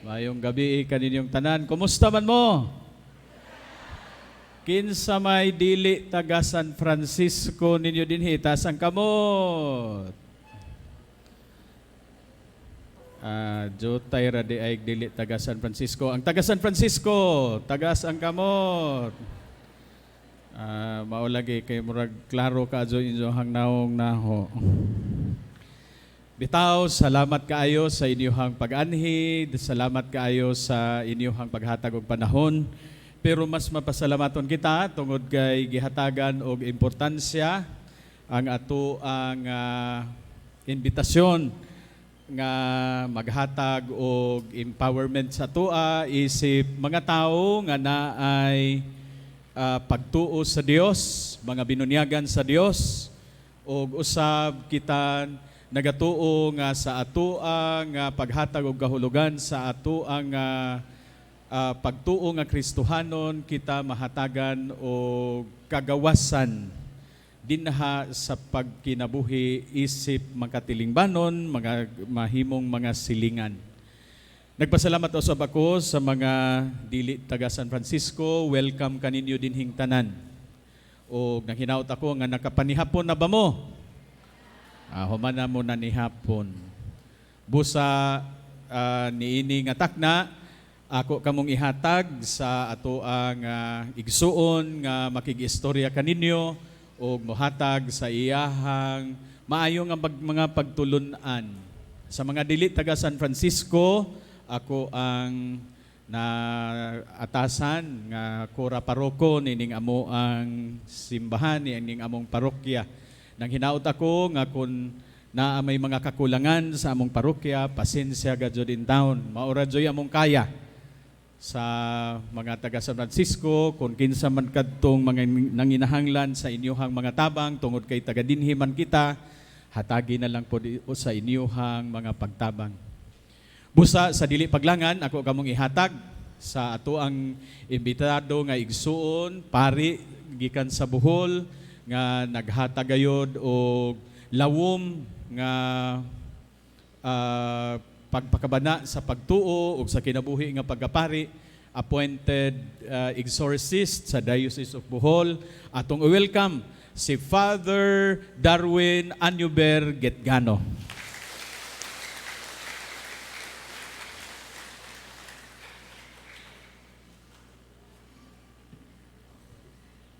Mayong gabi kaninyong tanan. Kumusta man mo? Kinsa may dili taga San Francisco ninyo dinhi, taas ang kamot. Jotay ra di ay dili taga San Francisco. Ang taga San Francisco, tagas ang kamot. Maulagi kay murag klaro ka adyo inyo hang naong naho. Bitaw, salamat kaayo sa inyong pag-anhi, salamat kaayo sa inyong paghatag og panahon. Pero mas mapasalamaton kita tungod kay gihatagan og importansya ang ato ang imbitasyon nga maghatag og empowerment sa atoa isip mga tao nga naay pagtuo sa Dios, mga binunyagan sa Dios, og usab kita nagatuo nga sa ato ang paghatag og kahulugan sa ato ang pagtuo nga Kristohanon kita mahatagan og kagawasan dinha sa pagkinabuhi isip makatilingbanon, mga mahimong mga silingan. Nagpasalamat usab ako sa mga dili taga San Francisco. Welcome kaninyo dinhing tanan. Og nanghinaot ako nga nakapanihapon na ba mo? Humana mo na ni hapon. Busa niini nga takna, ako kamong ihatag sa ato ang igsuon nga makigistorya kaninyo o mohatag sa iyahang maayo nga mga pagtulunan. Sa mga dili taga San Francisco, ako ang na atasan nga kora paroko nining amo ang simbahan nining among parokya. Nang hinaut ako nga kung naa may mga kakulangan sa among parokya, pasensya gadyo din taon. Maura joy among kaya sa mga taga San Francisco, kung kinsa man kadtong mga nanginahanglan sa inyohang mga tabang, tungod kay taga dinhi man kita, hatagi na lang po sa inyohang mga pagtabang. Busa sa dili paglangan, ako kamong ihatag sa ato ang imbitado nga igsuon, pari, gikan sa Bohol, nga naghatagayod o lawom nga pagpakabana sa pagtuo o sa kinabuhi nga pagkapari, appointed exorcist sa Diocese of Bohol. Atong welcome si Father Darwin Anyuber Getgano.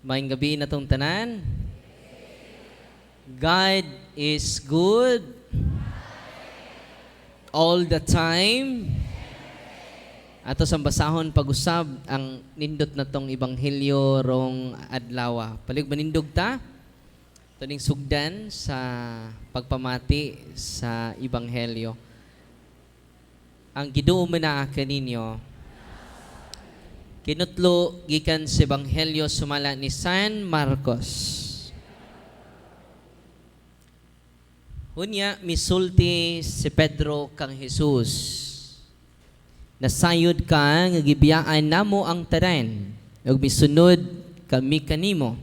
Maayong gabi na tong tanan. God is good all the time. Ato sa basahon pag-usab ang nindot na tong ebanghelyo rong adlaw. Palig manindog ta tuning sugdan sa pagpamati sa ebanghelyo. Ang Ginoo na kaninyo kinutlo gikan sa ebanghelyo sumala ni San Marcos. Unya misulti si Pedro kang Jesus. Nasayod ka nga gibiyaan namo ang tanan ug misunod kami kanimo.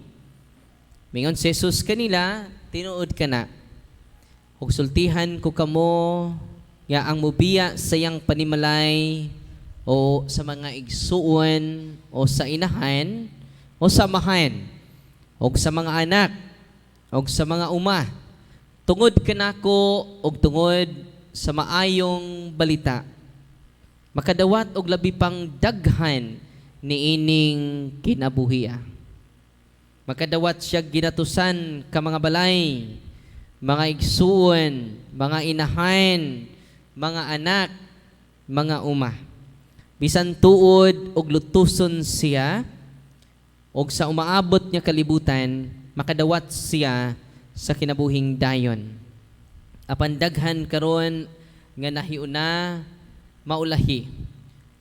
Mingon si Jesus kanila, tinuod ka na. Ug sultihan ko kamo nga ang mubiya sayang panimalay o sa mga igsuon o sa inahan o sa mahan o sa mga anak o sa mga uma, tungod kanako o tungod sa maayong balita, makadawat og labi pang daghan niining kinabuhiya. Makadawat siya ginatusan ka mga balay, mga igsuon, mga inahan, mga anak, mga uma. Bisan tuod og lutuson siya og sa umaabot niya kalibutan, makadawat siya sa kinabuhing dayon. Apan daghan karon nga nahiuna maulahi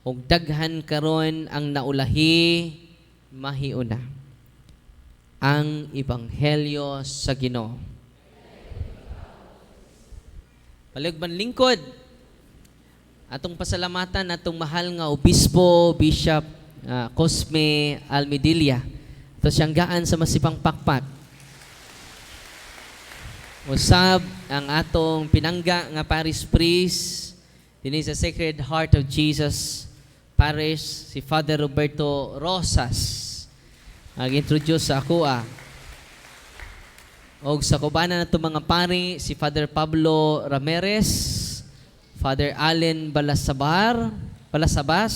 og daghan karon ang naulahi mahiuna. Ang ebanghelyo sa Ginoo. Paligban lingkod, atong pasalamatan atong mahal nga obispo, Bishop Cosme Almedilla. Ito siyang gaan sa Masipang Pakpak. Usab ang atong pinangga nga parish priest Dinhi sa Sacred Heart of Jesus Parish, si Father Roberto Rosas. Nag-introduce sa ako Og sa kubanan na mga pari, si Father Pablo Ramirez, Father Allen Balasabas,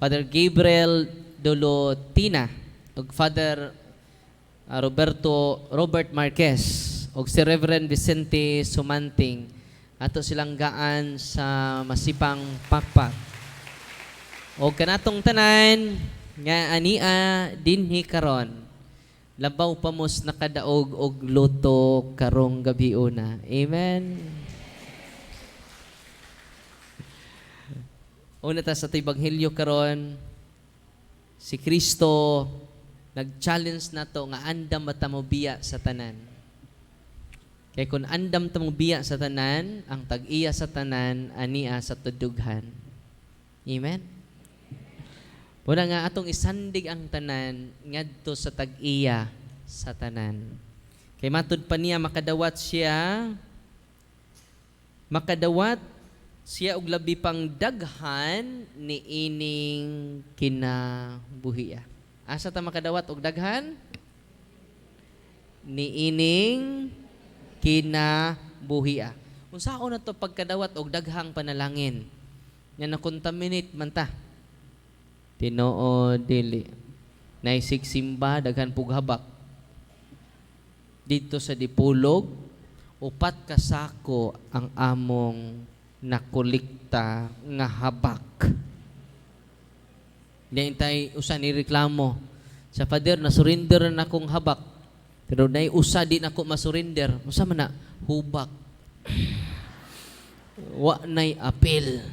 Father Gabriel Dolotina, ug Father Robert Marquez, ug si Reverend Vicente Sumanting. Ato silang gaan sa Masipang Pakpak. O kanatong tanan nga ania dinhi karon. Labaw pa mos nakadaog og luto karong gabi una. Amen. Una ta sa Ebanghelyo karon, si Kristo nag-challenge nato nga andam ta mo biya sa tanan. Kay kun andam ta mo biya sa tanan, ang tag-iya sa tanan ania sa tudughan. Amen. Muna nga atong isandig ang tanan ngadto sa tag-iya sa tanan. Kay matud pa niya makadawat siya og labi pang daghan ni ining kinabuhiya. Asa ta makadawat og daghan? Ni ining kinabuhiya. Unsaon na to pagkadawat og daghang panalangin nga na-contaminate man ta? Tinoo dili. Naisig simba daghan pughabak. Dito sa Dipolog, 4 ka sako ang among nakolekta nga habak. Diyan tay usa ni reklamo. Sa Father, na-surrender na akong habak. Pero nay usa di na ako ma-surrender. Usa man na hubak. Wa nay apel.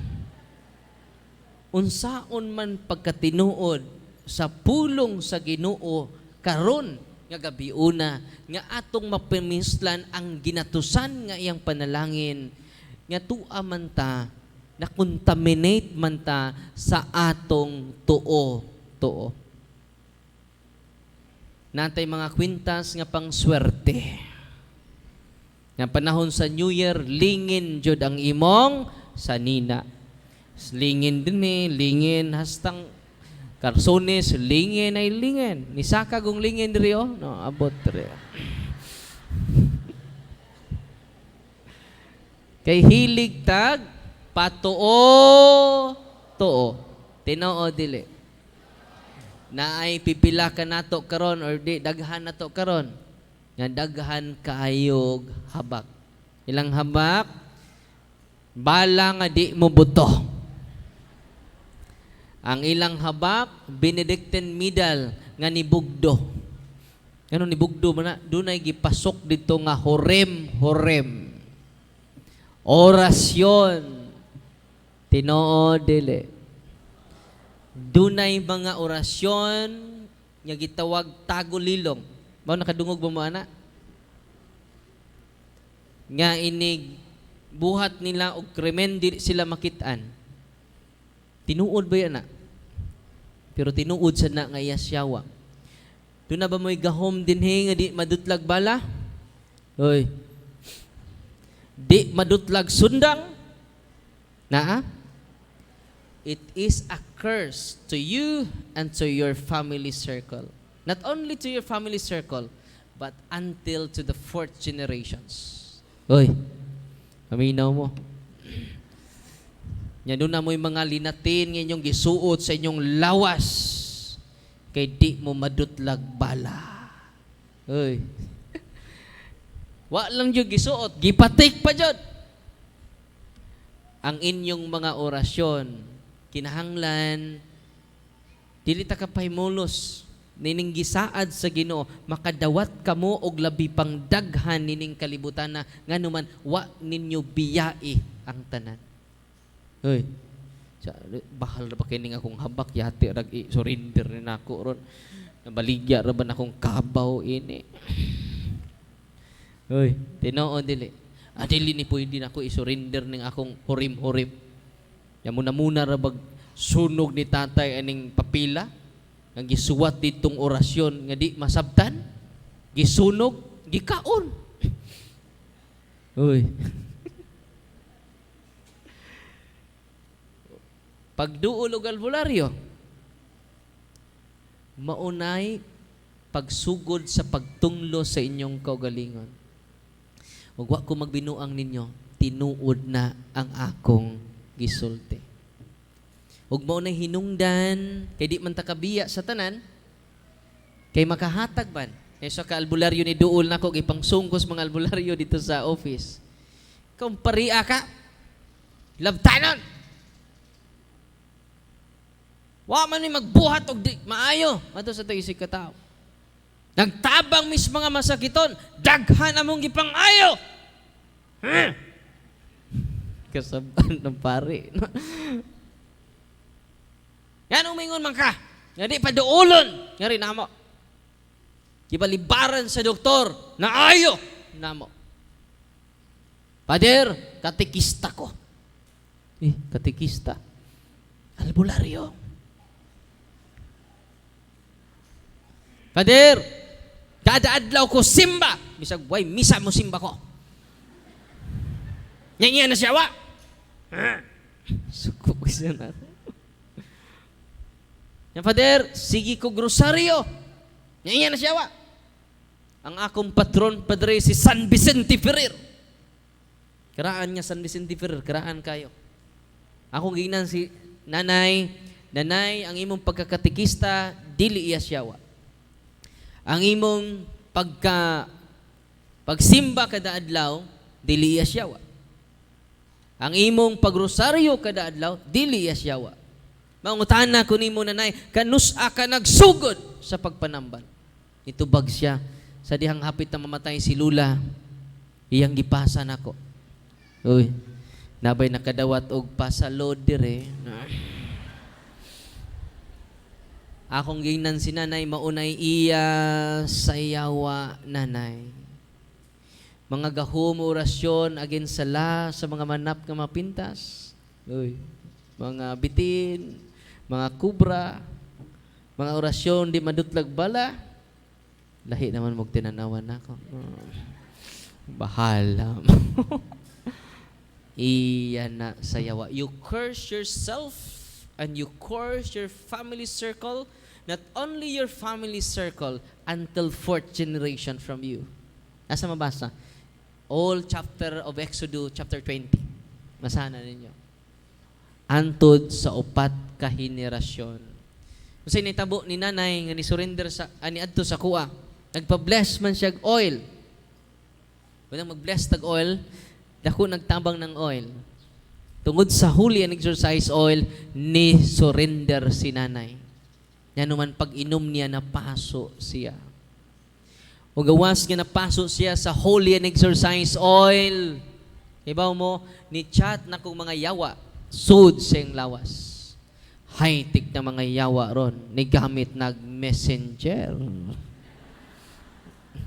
Unsaon man pagkatinuod sa pulong sa Ginoo karon nga gabi una nga atong mapimislan ang ginatusan nga iyang panalangin nga tua man ta na contaminate man ta sa atong tuo. Natay mga kwintas nga pangswerte. Nga panahon sa New Year, lingin jud ang imong sanina. Lingin din lingin hastang karsones, lingin ay lingin. Ni saka gong lingin diri no abot diri. Kay hilig tag patuo. Tinoo dili. Naay pipila ka nato karon or di daghan nato karon. Nga daghan kaayog habak. Ilang habak? Bala nga di mo buto. Ang ilang habak, Benedictine Medal nga nibugdo. Ano nibugdo man na? Doon ay gipasok dito nga horem. Orasyon. Tinoo dili. Doon ay mga orasyon nga gitawag tagulilong. Mao nakadungog ba mo ana? Nga inig buhat nila og krimen dili sila makitaan. Tinuod ba yan na? Pero tinuod sa na nga yasyawa. Doon na ba mo'y gahom dinhi nga di madutlag bala? Hoy. Di madutlag sundang? Naa? It is a curse to you and to your family circle. Not only to your family circle, but until to the 4th generations. Hoy. Paminaw mo. Yan doon na mo yung mga linatin ng inyong gisuot sa inyong lawas kay di mo madutlag bala. Uy. Wa lang yung gisuot, gipatik pa dyan. Ang inyong mga orasyon, kinahanglan, dili ta kapahimulos, nining gisaad sa Ginoo, makadawat kamo og labi pang daghan nining kalibutan na nganuman wa ninyo biyai ang tanan. Hoy. Bahal ra ba kining akong habak yati rag surrender ni nako ron. Nabaligya ra ba akong kabaw ini. Hoy, tinoo dili. Adili ni pwede nako i-surrender ning akong hurim-hurim. Ya muna ra bag sunog ni tatay aning papila nga gisuwat ditong orasyon nga di masabtan, gisunog, gikaon. Hoy. pagduol og albularyo, maunay pagsugod sa pagtunglo sa inyong kaugalingon. Ug wa ko magbinuang ninyo, tinuod na ang akong gisulti. Ug maunay hinungdan, kay di man ta kabiya sa tanan, kay makahatag man. Kaya sa ka-albularyo ni duol na ko, ipangsungkos mga albularyo dito sa office. Kung paria ka, labtanon! Wa man ni magbuhat og di maayo. Ato sa tayo isig katao. Nagtabang mis mga masakiton, daghan among gipang-ayo. Kasaban ng pare. Yan umingon man ka. Nga di pa duulon. Nga rin namo. Gipalibaran sa doktor na ayo namo. Pader, katikista ko. Katikista. Albularyo. Pader, kada adlaw ko simba. Bisag, way, misa mo simba ko. Yan na siya, wa? Suko ko siya na. Yan, Pader, sige ko grosaryo. Yan na siya, wa? Ang akong patron, Padre, si San Vicente Ferrer. Karaan niya San Vicente Ferrer, karaan kayo. Akong ginan si Nanay, Nanay, ang imong pagkakatikista, dili iya siya, wa? Ang imong pagsimba kada adlaw, dili iya siya, wa? Ang imong pagrosaryo kada adlaw, dili iya siya, wa? Mangutana ko nimo, Nanay, kanusa ka nagsugod sa pagpanamban. Itubag siya sa dihang hapit na mamatay si Lula, iyang gipasa nako. Uy, nabay nakadawat og pasalod dire. Akong gingnan si Nanay, maunay iya sayawa, Nanay. Mga gahom orasyon against sala sa mga manap nga mapintas. Uy, mga bitin, mga kubra, mga orasyon di madutlag bala. Lahi naman mong tinanawan ako. Bahala mo. Iyan na sayawa. You curse yourself and you curse your family circle, not only your family circle, until fourth generation from you. Asa mabasa? All chapter of Exodus, chapter 20. Masana ninyo. Antod sa upat ka henerasyon. Kasi nitabo ni Nanay nga ni surrender sa ani adto sa kuha. Nagpa-bless man siya oil. Wala mag-bless tag oil, dako nagtabang ng oil. Tungod sa holy and exercise oil, ni surrender si Nanay. Yan naman pag inom niya, napaso siya. O gawas nga napaso siya sa holy and exercise oil. Ibaw mo, ni chat na kong mga yawa, sud siyang lawas. High-tech na mga yawa ron, ni gamit nag-messenger.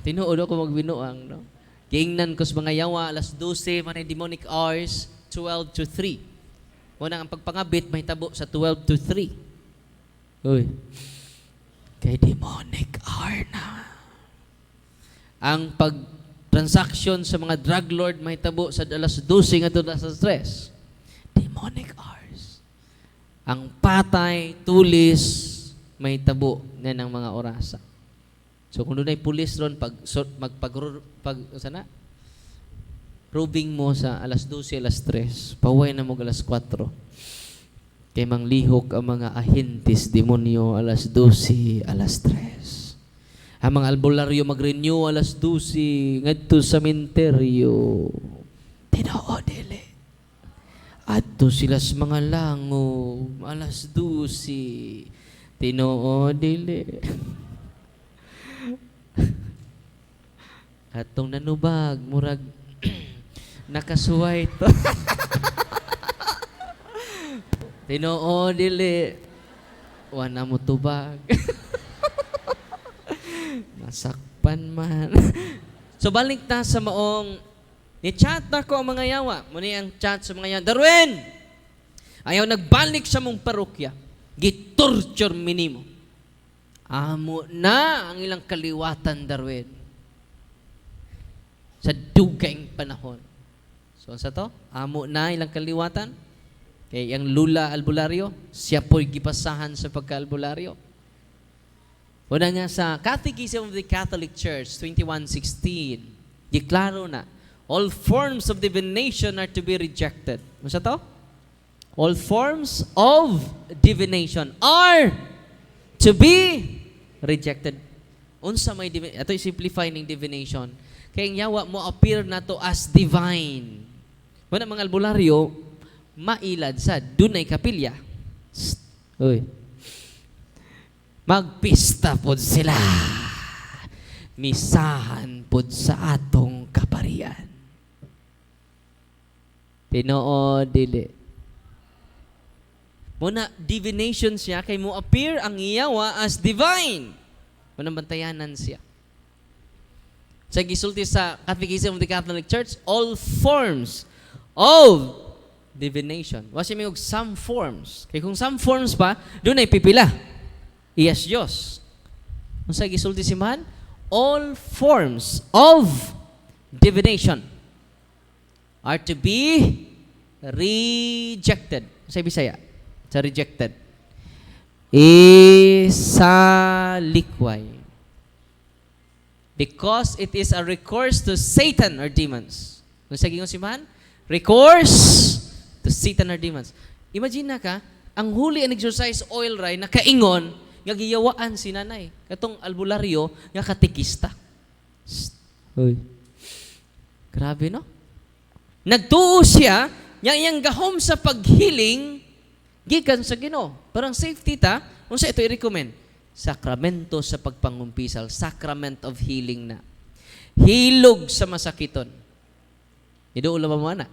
Tinuod ako magbinuang, no? Giingnan ko sa mga yawa, alas 12, manay demonic hours, 12 to 3. Unang ang pagpangabit, may tabo sa 12 to 3. Uy, kay demonic hour na. Ang pag-transaction sa mga drug lord, may tabo sa alas 12 nga alas 3. Demonic hours. Ang patay, tulis, may tabo na ng mga orasa. So kung doon ay pulis ron, probing mo sa alas 12, alas 3, paway na mo alas 4. Kay manglihok ang mga ahintis, demonyo, alas 12, alas 3. Ang mga albularyo mag-renew alas 12, ngadto sa sementeryo. Tinoo dili. Adto sila sa mga lango, alas 12. Tinoo dili. Atong nanubag, murag nakasuway to. Tinoo dili. Wana mo tubag. Nasakpan man. So balik ta sa maong ni-chat na ko ang mga yawa. Muna ang chat sa mga yawa. Darwin! Ayaw nagbalik sa mong parokya. Gitorture minimo. Amo na ang ilang kaliwatan, Darwin. Sa dugayng panahon. So, sa to? Amo na ilang kaliwatan? Kay ang lula albularyo, siya po'y gipasahan sa pagka-albularyo. Una nga sa Catechism of the Catholic Church, 21:16, giklaro na, all forms of divination are to be rejected. Masa to? All forms of divination are to be rejected. Unsa may divination? Ito simplify ng divination. Kaya ang yawa mo appear na to as divine. Wala mga albularyo, mailad sa dunay kapilya. Uy. Magpista pod sila. Misahan pod sa atong kaparian. Tinoo dili. Muna divination siya kay mo appear ang iyawa as divine. Muna bantayanan siya. Sa gisulti sa Catechism of the Catholic Church, all forms of divination. Wasi may og some forms. Kay kung some forms pa, doon ay pipila. Iyas Diyos. Kung sa gisulti si man, all forms of divination are to be rejected. Sa Bisaya, sa rejected. Isalikway. Because it is a recourse to Satan or demons. Kung sa gingon si man, recourse to Satan or demons. Imagine na ka, ang huli ang exercise oil ray na kaingon, nga giyawaan si nanay. Katong albularyo, nga katikista. Uy. Grabe, no? Nagtuo siya, yang gahom sa paghiling, gikan sa Ginoo. Parang safety ta, kung sa ito i-recommend, sakramento sa pagpangumpisal, sacrament of healing na. Hilog sa masakiton. Ido ulam mo na.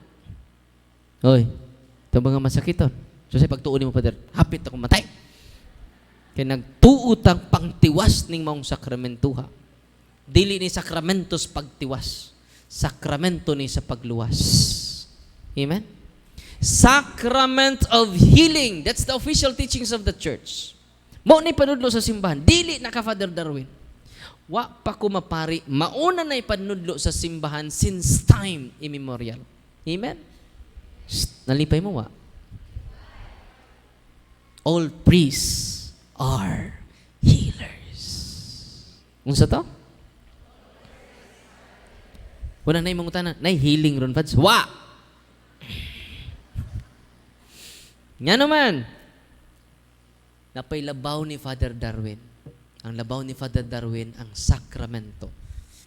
Oy, ito mga masakiton. So sa pagtuon mo, Father, hapit akong matay. Kaya nagtuutang pangtiwas ning maong sakramentuha. Dili ni sakramentos pagtiwas. Sakramento ni sa pagluwas. Amen? Sacrament of healing. That's the official teachings of the church. Mo ni panudlo sa simbahan. Dili na ka, Father Darwin. Wa pa ko mapari. Mauna na ipanudlo sa simbahan since time immemorial. Amen? Nalipay mo, wa? All priests are healers. Unsa to? Wala na imong utanan. Nay healing ron, Fads. Wa! Nga naman. Napay labaw ni Father Darwin. Ang labaw ni Father Darwin ang sakramento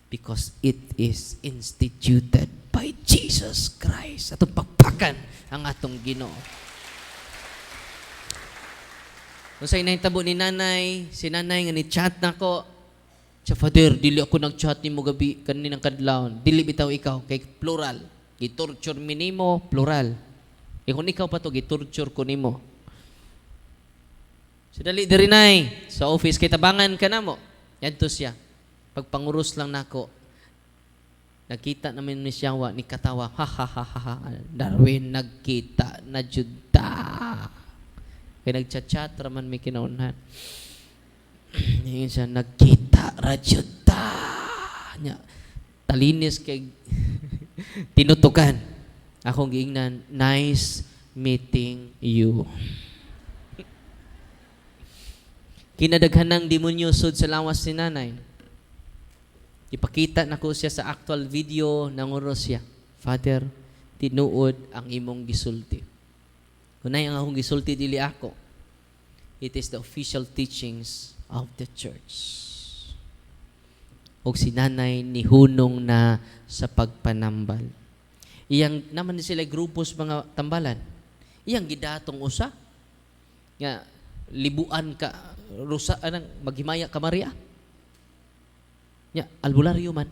because it is instituted by Jesus Christ. Atong pagpakan ang atong Ginoo. Kung sa inahitabo ni nanay, si nanay nga ni-chat na ko, siya, Father, dili ako nag-chat ni mo gabi kaninang kadlawon. Dili bitaw ikaw, kay plural. Gitorture mi nimo, plural. E kung ikaw pa to, gitorture ko nimo. So dali diri nay sa office kay tabangan ka namo. Yadto siya. Pagpanguros lang nako. Nakita namin ni siya ni katawa. Ha ha ha ha. Darwin nagkita na jud ta. Kay nagchat-chat raman mi kinaunhan. Ngayon siya nagkita ra jud ta. Nya talinis kay tinutukan. Akong giingnan, nice meeting you. Kinadaghanang demonyo sud sa lawas ni nanay. Ipakita nako siya sa actual video, nanguros siya. Father, tinuod ang imong gisulti. Kunay ang akong gisulti dili ako. It is the official teachings of the church. Og si nanay nihunong na sa pagpanambal. Iyang naman sila grupos mga tambalan. Iyang gidatong usa. Nga libuan ka rusa anang maghimaya ka Maria. Ya, albularyo man.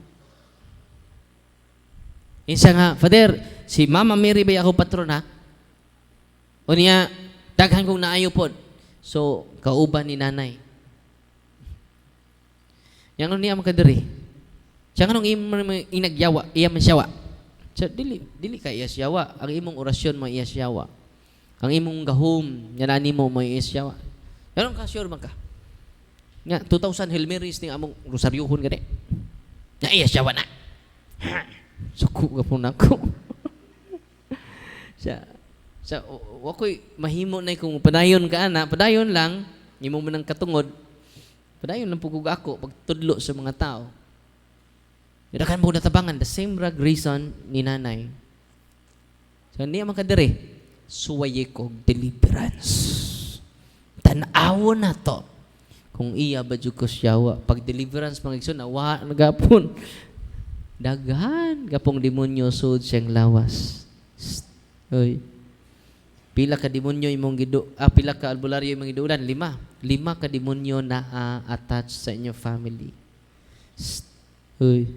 Insa nga, Father, si Mama Mary ba ako patrona? O niya, daghan kong naayo pod. So, kauban ni nanay. Yang niya makadiri. Siya nga nung inagyawa, iya man siyawa. So, dili ka iya siyawa. Ang imong orasyon mo iya siyawa. Ang imong gahom, yan mo mo iya siyawa. Meron ka, sure man ka. Nga, 2,000 Hail Marys ni among rosaryohon gani. Na iya siya na. Suko ka po na ko. Sa wakoy mahimo na kung padayon ka ana, padayon lang, imo man ang katungod. Padayon lang pugog ako pagtudlo sa mga tao. Dakan mo natabangan the same rag reason ni nanay. So niya makadiri suwaye kog deliverance. Tan-awo na to. Kung iya ba jud ko siyawa pag deliverance mangigson nawa nagapon. Daghan gapong demonyo sud siyang lawas. Oy. Pila ka demonyo imong pila ka albularyo imong gidulan? 5. 5 ka demonyo na attached sa inyong family. Uy.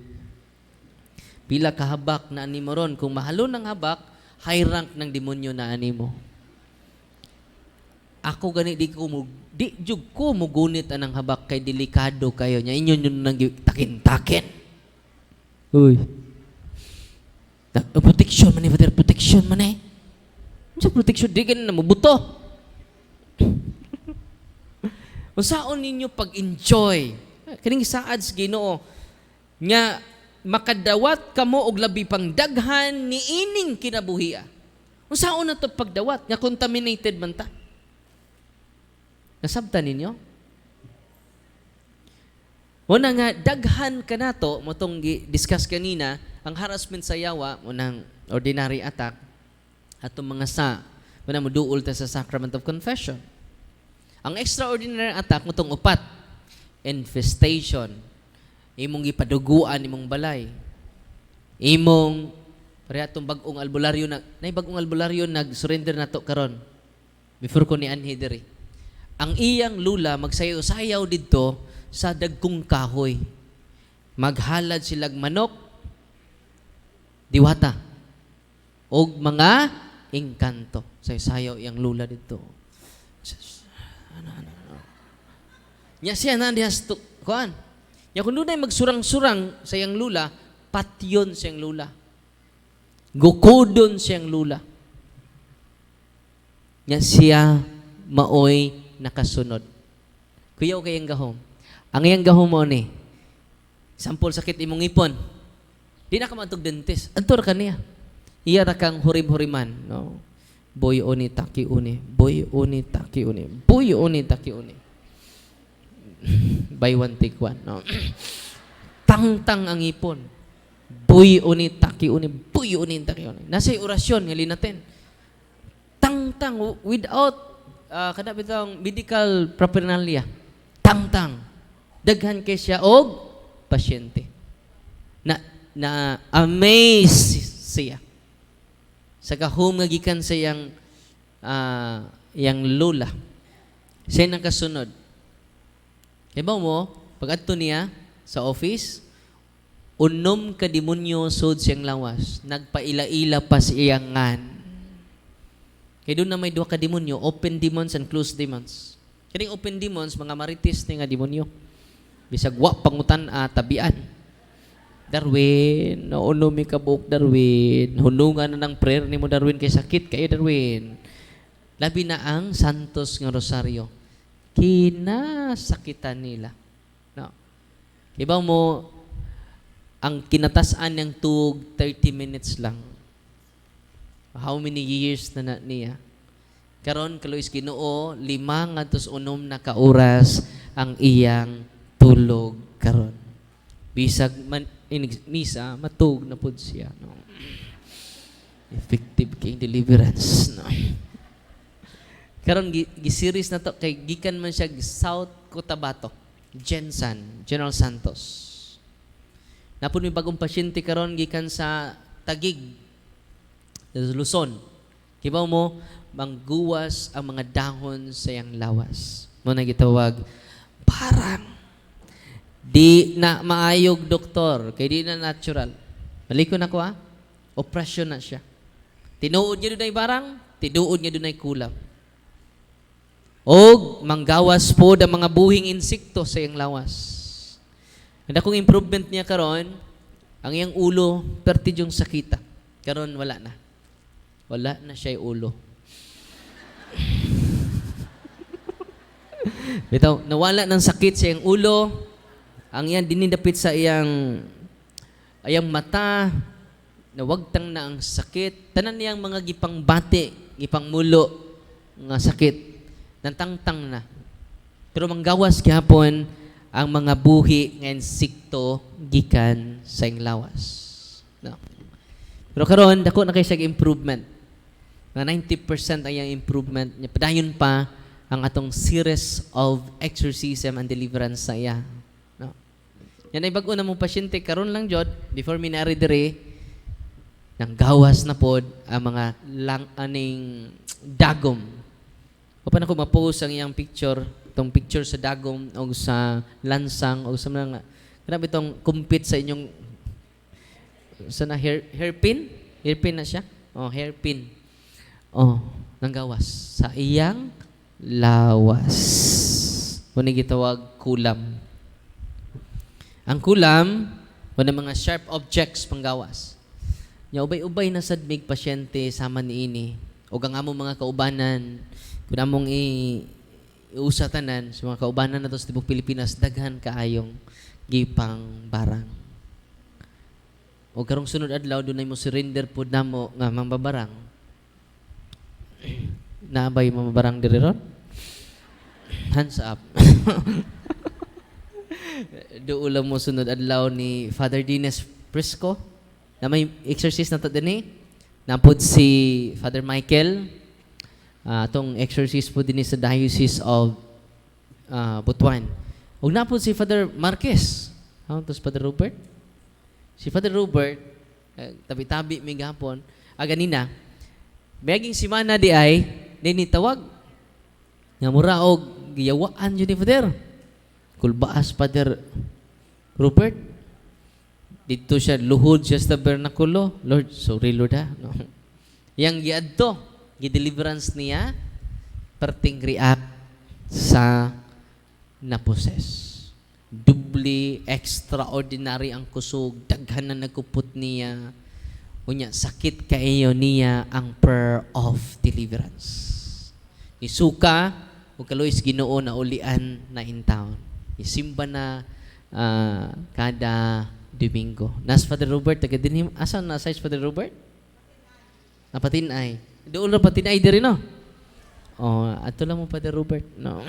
Pila ka habak na animo ron? Kung mahalo ng habak, high rank ng demonyo na animo. Ako gani di jug ko mugunit anang habak kay delikado kayo nya inyo nang takin-takin. Uy. Protection man ni protection man eh. Sa protection, di ka na mabuto. Unsaon ninyo pag-enjoy? Kaning saad sa Ginoo nga makadawat kamo og labi pang daghan ni ining kinabuhia. Unsaon na to pagdawat nga contaminated man ta? Nasabtan ninyo? Una nga daghan kanato motong discuss kanina ang harassment sa yawa unang ordinary attack atong mga wala mo duol ta sa sacrament of confession. Ang extraordinary attack mo tong upat, infestation, imong gipaduguan imong balay, imong pareha tong bagong albularyo bagong albularyo nag-surrender nato karon before ko ni anhi diri. Ang iyang lula magsayaw-sayaw didto sa dagkong kahoy. Maghalad silag manok, diwata, og mga engkanto. Sayaw yang lula dito. Nya siya na dihas kuan. Nya kun dunay magsurang-surang sa yang lula, patyon siyang lula. Gukudon siyang lula. Nya siya maoy nakasunod. Kuyaw kay ang gahom. Ang iyang gahom mo ni sampol sakit imong ipon. Di na ka matug dentist. Adto ra kaniya. Iya ra kang hurim-huriman, no? Boy oni taki uni, boy oni taki uni, boy oni taki uni. Buy one take one, no? Tangtang ang ipon. Boy oni taki uni, boy oni taki uni. Nasa orasyon ngali natin. Tangtang without kada bitang medical paraphernalia. Tangtang. Daghan kay siya og pasyente. Na amaze siya. Sa kahum nga gikan sa yang lula. Siya nang kasunod. Diba mo, pag adto niya sa office, unom ka demonyo sud siyang lawas. Nagpaila-ila pa siyang ngan. Kaya doon na may 2 ka demonyo, open demons and closed demons. Kaya open demons, mga marites ni nga demonyo. Bisag wa pangutan tabian. Darwin, nauno mi kabuk Darwin. Hunungan na ng prayer ni mo Darwin kay sakit kayo Darwin. Labi na ang santos nga rosaryo. Kinasakitan nila. No. Iba mo, ang kinatasan ng tug 30 minutes lang. How many years na niya? Karon kalois Ginoo 5 ngadtos 6 na kauras ang iyang tulog karon. Bisag man misa matug na pud siya, no. Effective kay deliverance, no. Karon gi-series na to kay gikan man siya South Cotabato, General Santos. Napun may bagong pasyente karon gikan sa Taguig, Luzon. Kibaw mo mangguwas ang mga dahon sa iyang lawas. Mo na gitawag parang di na maayog doktor, kay di na natural. Maliko na ko operasyon na siya. Tinuod niya doon ay barang, tinuod niya doon ay kulam. Og manggawas po ang mga buhing insekto sa iyang lawas. Ang akong improvement niya karon, ang iyang ulo, perti yung sakita. Karon wala na. Wala na siya ulo. Bitaw, nawala ng sakit sa iyang ulo. Ang iyan dinidapit sa iyang mata, nawagtang na ang sakit. Tanan niyang mga gipangbati ipangmulo nga sakit nantangtang na. Pero manggawas gihapon ang mga buhi nga insekto gikan sa inglawas. No. Pero karon dako na kay siya improvement. Nga 90% ang iyang improvement niya. Padayon pa ang atong series of exorcism and deliverance sa iya. No. Yan ay bag-o na mong pasyente karon lang jud before mi naari dire nang gawas na pod ang mga aning dagom. O pa na ko ma-post ang iyang picture, itong picture sa dagom o sa lansang o sa mga grabe itong kumpit sa inyong sa na hairpin? Hairpin na siya? Oh, hairpin. Oh, nang gawas sa iyang lawas. Kung gitawag kulam. Ang kulam, wala mga sharp objects panggawas. Nya ubay-ubay na sad mig pasyente sama niini. O ang among mga kaubanan, kung among iusatanan sa mga kaubanan na to sa tibok Pilipinas, daghan kaayong gipang barang. O karong sunod adlaw dunay mo surrender pud namo nga mambabarang. Naabay mamabarang diri ron? Hands up. Doon mo sunod adlaw ni Father Dines Prisco na may exorcist na to din napod si Father Michael atong exorcist po din sa Diocese of Butuan. Ug napod si Father Marquez. To si Father Robert? Si Father Robert, tabi-tabi may gapon, ganina, baging si Mana di ay, ninitawag, nga mura og giyawaan yun ni Father. Kulbaas Father Robert, dito siya, luhod siya sa tabernakulo. Lord, sorry Lord ha. No. Yang giadto, gi-deliverance niya, perting react sa naposes. Dubli, extraordinary ang kusog, daghan na nagkupot niya. Unya, sakit kaayo niya ang prayer of deliverance. Isuka, o kalois Ginoo na ulian na in town. Isimba na kada Domingo. Nas Father Robert, taga din asan na size Father Robert? Napatinay. Doon na patinay diri no? Oh, ato lang mo Father Robert. No.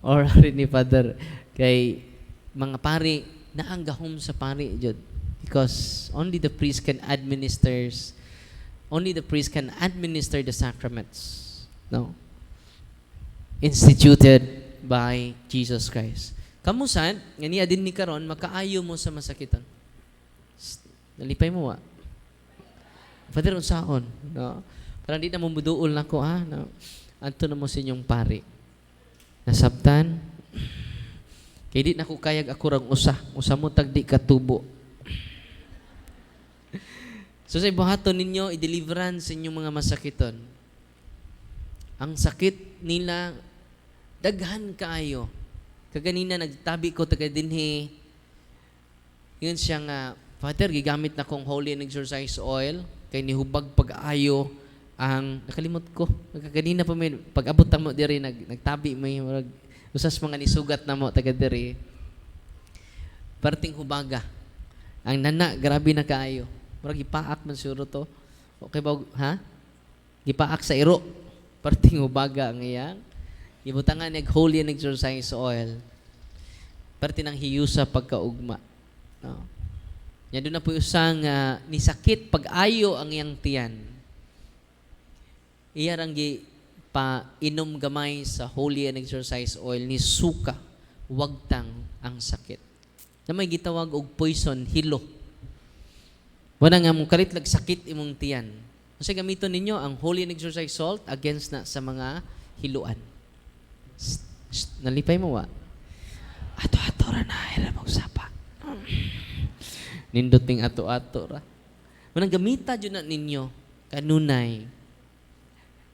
Or rin ni Father kay mga pari naanggahom sa pari jud because only the priest can administer the sacraments, no, instituted by Jesus Christ. Kamusan nga niya din ni karon makaayo mo sa masakitan. Nalipay mo wa Father unsaon, no, parang di na mo muduol nako no. Adto na mo sa inyong pari nasabtan kay di na ko kayag ako rang usa mo tagdi katubo. So sa ibuhaton ninyo i-deliverance sa inyong mga masakiton. Ang sakit nila daghan kaayo. Kaganina nagtabi ko taga dinhi. Yun siya nga Father gigamit na kong holy and exorcise oil kay nihubag pag-ayo ang nakalimot ko. Kaganina pa may pag-abot ta mo diri nagtabi may usas mga nisugat na mo taga diri. Parting hubaga. Ang nana grabe na kaayo. Murag gipaak man siguro to. Okay ba ha? Gipaak sa iro. Parting hubaga ang iyang. Ibutangan nag holy and exorcise oil. Parte ng hiyusa pagkaugma. No. Yan doon na po usang nisakit pag-ayo ang iyang tiyan. Iyarang pa inom gamay sa holy and exorcise oil ni suka wagtang ang sakit. Na may gitawag og poison hilo. Wala nga mong kalitlag sakit imong tiyan. Kasi gamiton ninyo ang holy and exorcise salt against na sa mga hiluan. Nalipay mo wa? Ato-ato ra na ira magsapa. Ninduting ato-ato ra. Manang gamita jud na ninyo kanunay.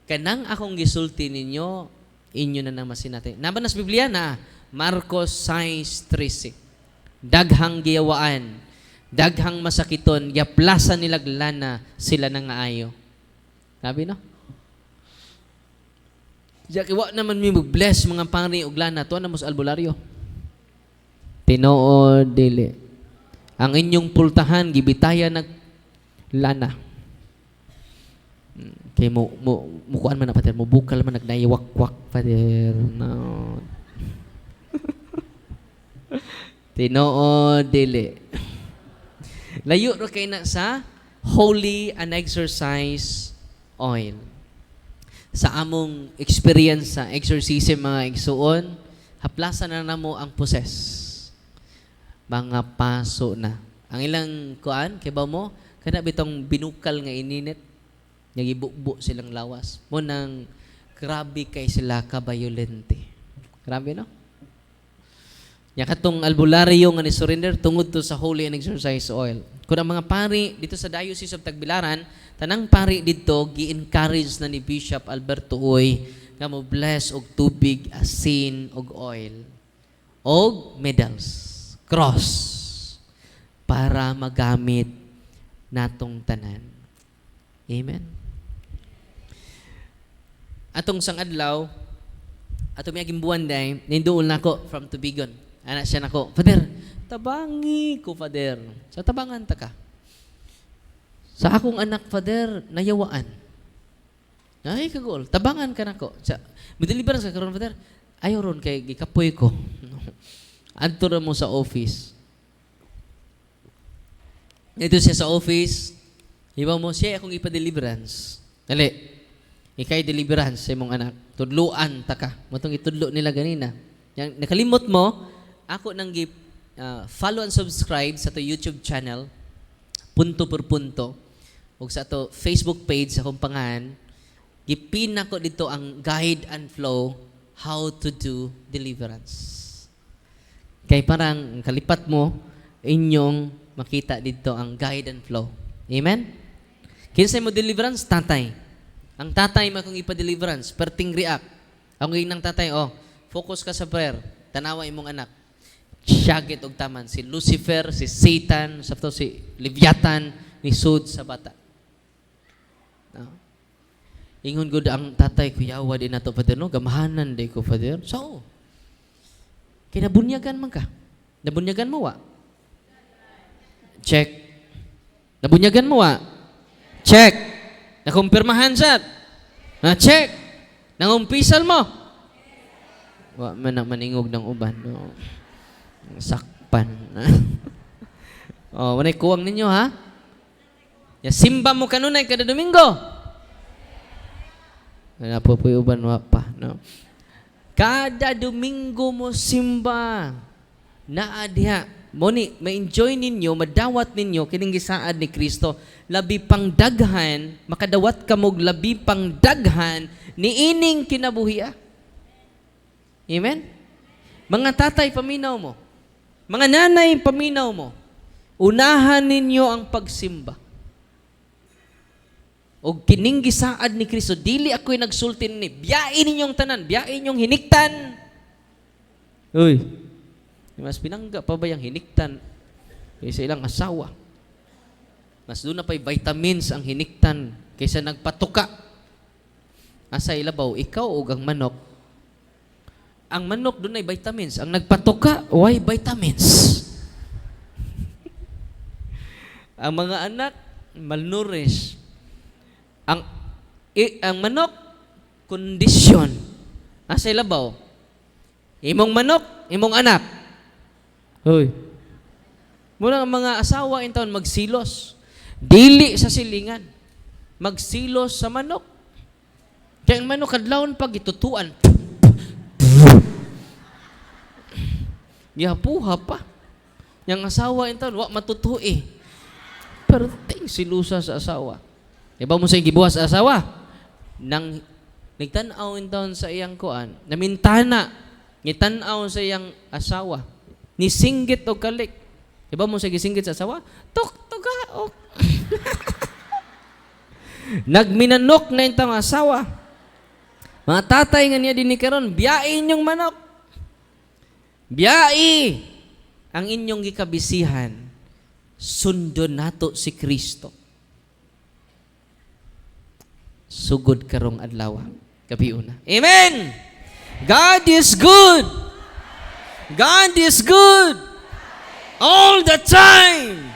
Kanang akong gisulti ninyo, inyo na naman sinati. Naban nas Biblia na, Marcos 6:13. Daghang giyawaan, daghang masakiton, yaplasan nilaglana sila nang aayo. Sabi no? Diya kiwa naman mi mag-bless mga pangri og lana to na mo sa albularyo. Tinuod dili. Ang inyong pultahan gibitayan nag lana. Kay mukuan man na Father, mubukal man nagnayiwak-wak Father. No. Tinuod dili. Layo ra kay na sa holy and exercise oil. Sa among experience sa exorcism mga igsuon, haplasan na namo ang poses. Mga paso na. Ang ilang kuan, kay ba mo, kana bitong binukal nga ininit, nagibukbo silang lawas. Mo nang grabe kay sila ka-violente. Grabe no? Nya katong albularyo nga ni surrender tungod to sa holy and exercise oil. Kung ang mga pari dito sa Diocese of Tagbilaran, tanang pari dito gi-encourage na ni Bishop Alberto Uy nga mo bless og tubig, asin og oil og medals, cross para magamit natong tanan. Amen. Atong sang adlaw, atong miyaging buwan day, ninduol nako from Tubigon. Anak siya nako, Father, tabangi ko, Father. Sa tabangan ta ka. Sa akong anak, Father, nayawaan. Ay, kagol. Tabangan ka nako. Midilibaran sa karon, Father. Ayaw ron kay gikapoy ko. Adto ra mo sa office. Ito siya sa office. Iba mo siya akong ipa-deliverance. Dali. Ikay deliverance sa imong anak. Tudluan ta ka. Motong itudlo nila ganina. Yang nakalimot mo, ako nang follow and subscribe sa to YouTube channel, punto por punto, o sa to Facebook page sa akong pangalan, gipin ako dito ang guide and flow how to do deliverance. Kay parang kalipat mo, inyong makita dito ang guide and flow. Amen? Kinsa mo deliverance? Tatay. Ang tatay mo kung ipa-deliverance, perting react. Ang ng tatay, focus ka sa prayer, tanawa imong anak. Siyagit og taman si Lucifer, si Satan, sabto si Leviathan ni sud sa bata. No? Ingon gud ang tatay ko yawa din nato Father no, gamahanan day ko Father. So, kinabunyagan man ka. Nabunyagan mo wa? Check. Nabunyagan mo wa? Check. Nakumpirmahan sad? Na check. Nangumpisal mo? Wa man maningog ng uban no. Sakpan. Manay kuwang ninyo, ha? Ya, simba mo kanunay kada Domingo. Wala po po uban pa. No? Kada Domingo mo simba. Naadya. Moni, ma-enjoy ninyo, madawat ninyo, kining gisaad ni Kristo. Labi pang daghan, makadawat kamog labi pang daghan, ni ining kinabuhi. Amen? Mga tatay, paminaw mo. Mga nanay, paminaw mo. Unahan ninyo ang pagsimba. O kining gisaad ni Kristo, dili ako'y nagsultin ni, biyain ninyong tanan, biyain ninyong hiniktan. Uy, mas pinangga pa ba yung hiniktan kaysa ilang asawa? Mas doon na pa'y vitamins ang hiniktan kaysa nagpatuka. Asa ilabaw, ikaw o ang manok. Ang manok doon ay vitamins. Ang nagpatuka, why vitamins? Ang mga anak, malnourished. Ang manok, kondisyon. Asa ilabaw? Imong manok, imong anak. Hoy. Muna ang mga asawa in taon magsilos. Dili sa silingan. Magsilos sa manok. Kaya ang manok kadlawon pag itutuan. Yapuha pa. Yang asawa in taon, wa matutuhi. Pero ting silusa sa asawa. Iba mo sa gibuhat sa asawa? Nang nagtanaw in taon sa iyang kuan, namintana, ngitanaw sa iyang asawa, ni singgit o kalik. Iba mo sa gisinggit sa asawa? Tuk-tugaok. Nagminanok na itong asawa. Mga tatay nga niya din ni karon, biyain yung manok. Biyai ang inyong gikabisihan. Sundo nato si Kristo. Sugod karong adlaw. Gabiuna. Amen! God is good! God is good! All the time!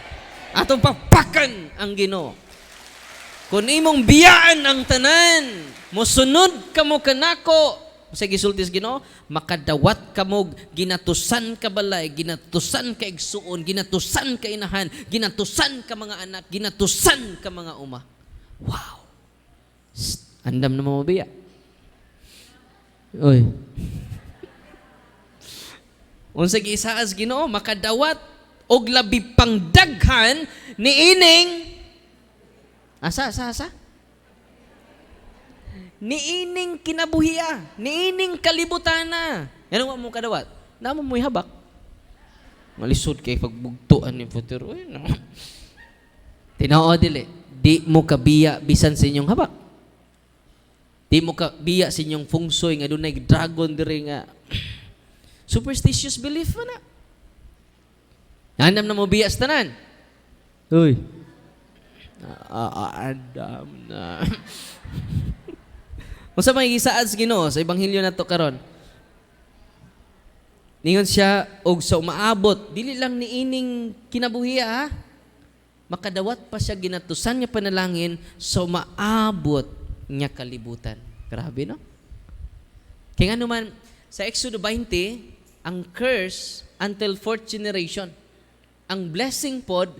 Atong papakan ang Ginoo. Kung imong biyaan ang tanan, mosunod ka mo kanako, sa gisulti sa Ginoo, makadawat ka mo, ginatusan ka balay, ginatusan ka igsuon, ginatusan ka inahan, ginatusan ka mga anak, ginatusan ka mga uma. Wow! Andam na mo biya. Uy. Unsa giisaas Ginoo, makadawat og labi pang daghan ni ining asa. Niining kinabuhiya, niining kalibutana. Yan ang mo kadawat. Namo mo'y habak. Malisod kay pagbugtuan ni futuro. No? Tinao dili, di mo kabiya bisan sa inyong habak. Di mo kabiya sa inyong feng shui nga dunay dragon diri nga superstitious belief man na. Andam na mo biya sa tanan. Uy. Andam na. Unsa may gisaad sa Ginoo sa ebanghelyo nato karon? Ningon siya og sa umaabot, dili lang niining kinabuhiya ha. Makadawat pa siya ginatusan niya panalangin sa umaabot niya kalibutan. Grabe no? Kaya nga naman sa Exodo 20, ang curse until fourth generation. Ang blessing pod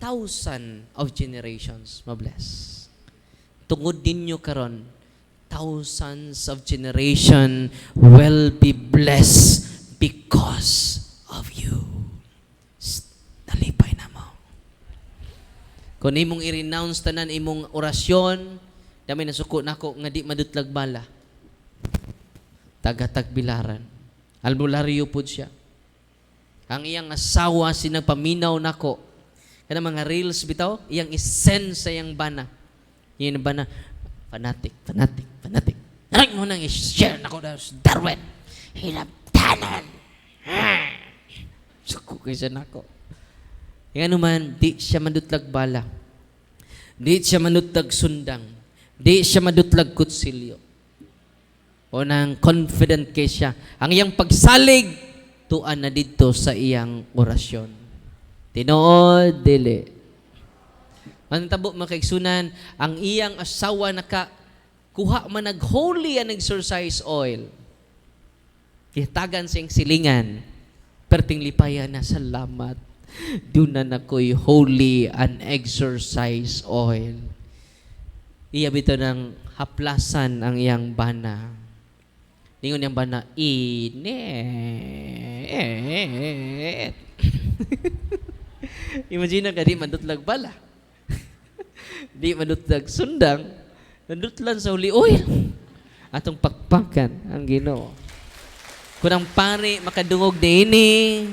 1,000 of generations mabless. Tungod ninyo karon thousands of generation will be blessed because of you. Nalipay na mo. Kung imong i-renounce tanan imong orasyon, dami nasuko nako nga di madutlag bala. Tagatagbilaran. Albularyo pud siya. Ang iyang asawa sinagpaminaw nako. Kana mga reels bitaw, iyang isen sa iyang bana. Iyang bana, fanatic. Ay mo nang i-share na ko na Darwin. Hinabtanan. Suko kayo siya na ko. Yung naman, di siya madutlag bala. Di siya madutlag sundang. Di siya madutlag kutsilyo. O nang confident kay siya. Ang iyang pagsalig, tuan na dito sa iyang orasyon. Tinood, dili. Ang tabo makaigsunan, ang iyang asawa kuha man nag-holy and exercise oil. Kitagan siyang silingan. Perting lipayan na salamat. Doon na ko'y holy and exercise oil. Iya bito ng haplasan ang iyang bana. Ningon niyang bana, init. Imagine ka, di mandutlag bala. Di mandutlag sundang. Nandutlan sa holy oil. Atong pakpakan ang Ginoo. Kung ang pari makadungog ini,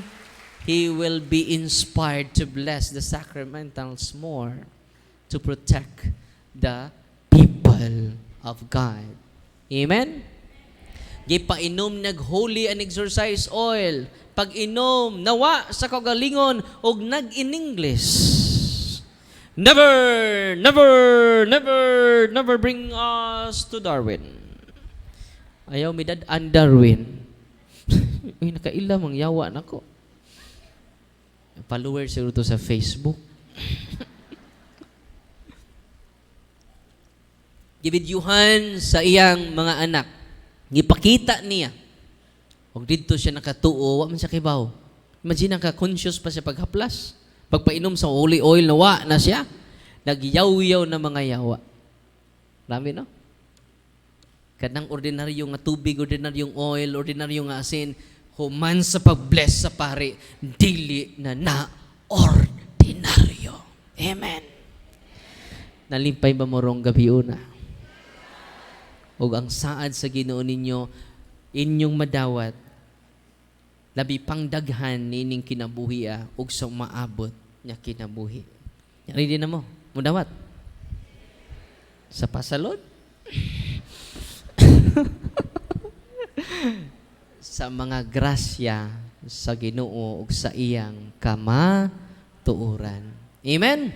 he will be inspired to bless the sacramentals more to protect the people of God. Amen? Gipainom nag-holy and exercise oil. Pag inom, nawa sa kagalingon og nag-in-English. Never bring us to Darwin. Ayaw mi dad-an Darwin. Uy, nakaila mang yawa nako. Followers siguro to sa Facebook. Gibidyuhan sa iyang mga anak. Gipakita niya. Og didto siya nakatuo, wa man siya kibaw. Imagine ka conscious pa siya paghaplas. Pagpainom sa holy oil, nawa na siya. Nagyaw-yaw na mga yawa. Marami, no? Kanang ordinaryo nga tubig, ordinaryong oil, ordinaryong nga asin, human sa pag-bless sa pari, dili na ordinaryo. Amen. Nalimpay ba mo rong gabi una? O ang saad sa Ginoo ninyo, inyong madawat, labi pang daghan nining kinabuhi ug sa maabot niya kinabuhi. Ready na mo? Mudawat? Sa pasalod? Sa mga grasya sa Ginoo ug sa iyang kamatuoran. Amen?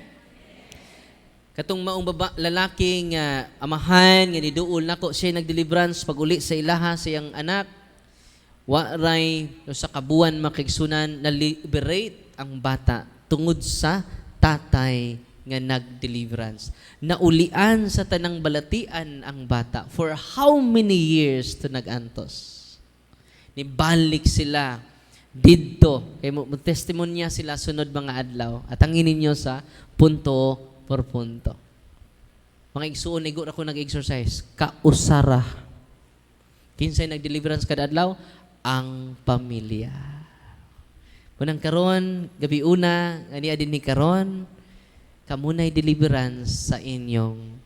Katong maong lalaking amahan nga niduol nako siya nagdeliverance pag-uli sa ilaha sa iyang anak. Waray sa kabuan makigsunan na liberate ang bata tungod sa tatay nga nag-deliverance. Naulian sa tanang balatian ang bata. For how many years to nag-antos? Nibalik sila didto. Kaya testimonya sila sunod mga adlaw. At ang ininyo sa punto por punto. Mga igsuon, igo ako nag-exercise. Kausara. Kinsay nag-deliverance kada adlaw? Ang pamilya. Munang karon, gabi una, ani adin ni karon, kamunay deliverance sa inyong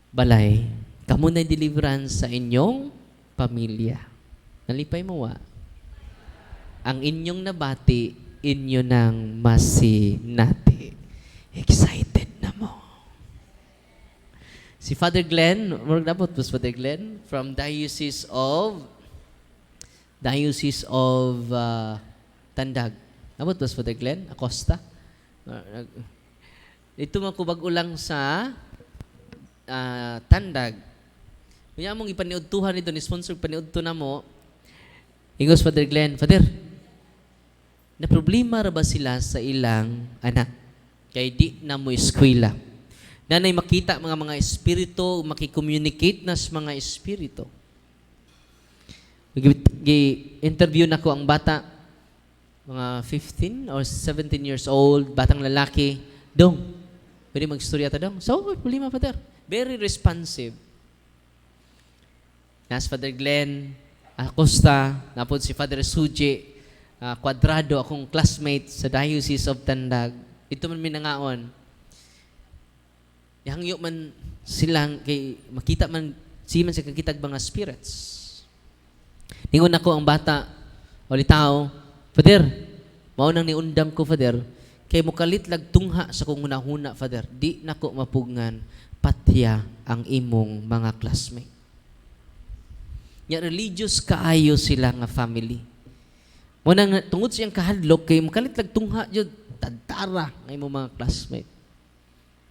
balay. Kamunay deliverance sa inyong pamilya. Nalipay mo wa? Ang inyong nabati, inyo nang masinati. Excited na mo. Si Father Glenn, dapat was Father Glenn from Diocese of Tandag. Dapat was Father Glenn Acosta. Ito makubag ulang sa Tandag. Kaya mong ipaniudtuhan ito, ni-sponsor paniudto na mo, ingos Father Glenn, Father, na problema ra ba sila sa ilang anak? Kaya di na mo eskwela. Nanay makita mga espiritu, makicommunicate na sa mga espiritu. Interview na ko ang bata, mga 15 or 17 years old, batang lalaki, Dong, pwede mag-istorya ta dong? So, problema, Father. Very responsive. Nas Father Glenn Acosta, napod si Father Suji Cuadrado, akong classmate sa Diocese of Tandag. Ito man minangaon. Hangyo man silang, kay makita man, siya man sa kakitag mga spirits. Ningon ako ang bata, o tao, Father, maunang niundang ko, Father, kay mukalit lag tungha sa kong hunahuna, Father, di nako mapugngan, patya ang imong mga classmate. Ya religious kaayo sila nga family. Muna tungod siyang kahadlok, kay mukalit lag tungha jud tadtara ng imong mga classmate.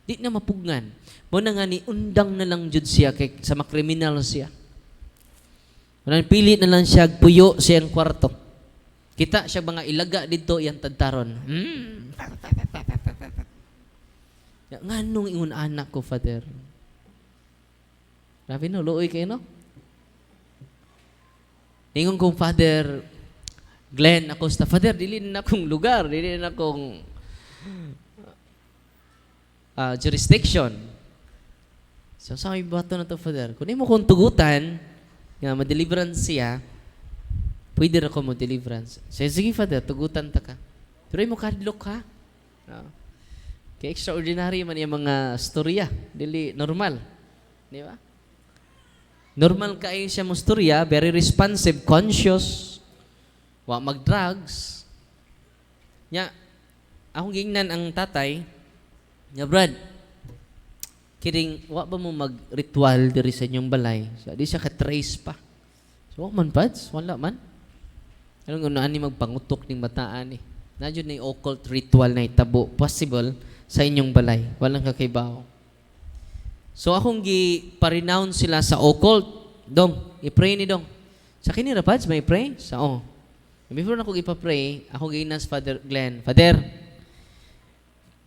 Di na mapugngan. Muna nga ni undang na lang jud siya kay sa makriminal siya. Muna pili na lang siya puyo siyang kwarto. Kita siya mga ilaga dito yang tadtaron. Nganong ingon anak ko, Father? Grabe no, luoy kayo no? Ingon kong Father Glenn Acosta, Father, dili na akong lugar, dili na akong jurisdiction. So, sabi ba ito na ito, Father? Kung mo kong tugutan, nga ma-deliverance siya, pwede na ko mo-deliverance. Sige, Father, tugutan ta ka. Pero mo kadlok ha? No. Kaya extraordinary man yung mga storya. Dili normal. Di ba? Normal kayo siya mo storya, very responsive, conscious, wa mag-drugs. Nya, akong gingnan ang tatay, nya Brad, kidding, wa ba mo mag-ritual diri sa inyong balay? So, di siya ka-trace pa. So, wa man, Pads? Wala man. Anong unaan ni magpangutok ng bataan eh. Nadyo na yung occult ritual na itabo. Possible sa inyong balay. Walang kakaibaw. So, akong gi-parenounce sila sa occult. Dong, i-pray ni Dong. Sa kinira, Pads, may pray? Sa Before na akong ipapray, ako ginas Father Glenn, Father,